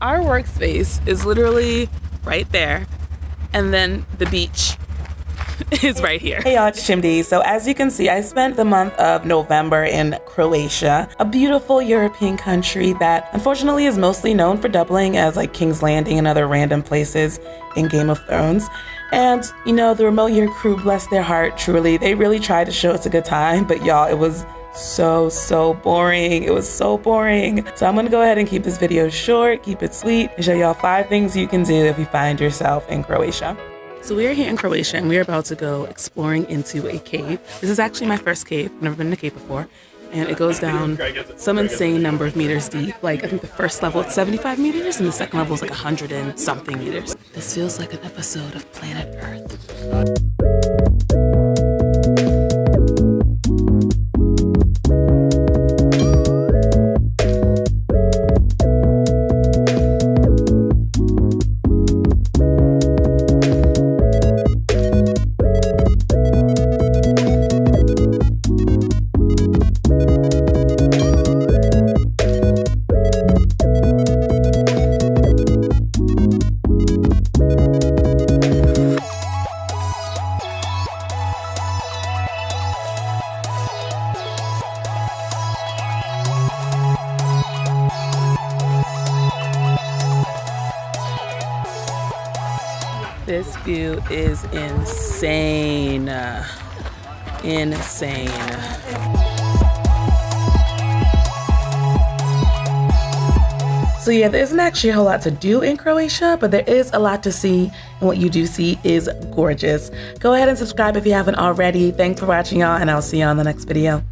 Our workspace is literally right there, and then the beach is right here. Hey y'all, it's Chimdi. So as you can see, I spent the month of November in Croatia, a beautiful European country that unfortunately is mostly known for doubling as like King's Landing and other random places in Game of Thrones. And you know, the Remote Year crew, bless their heart, truly, they really tried to show us a good time, but y'all, it was so boring. It was so boring. So I'm gonna go ahead and keep this video short, keep it sweet, and show y'all 5 things you can do if you find yourself in Croatia. So we are here in Croatia and we are about to go exploring into a cave. This is actually my first cave. I've never been in a cave before. And it goes down some insane number of meters deep. Like, I think the first level it's 75 meters and the second level is like 100 and something meters. This feels like an episode of Planet Earth. This view is insane. Insane. So yeah, there isn't actually a whole lot to do in Croatia, but there is a lot to see, and what you do see is gorgeous. Go ahead and subscribe if you haven't already. Thanks for watching, y'all, and I'll see you on the next video.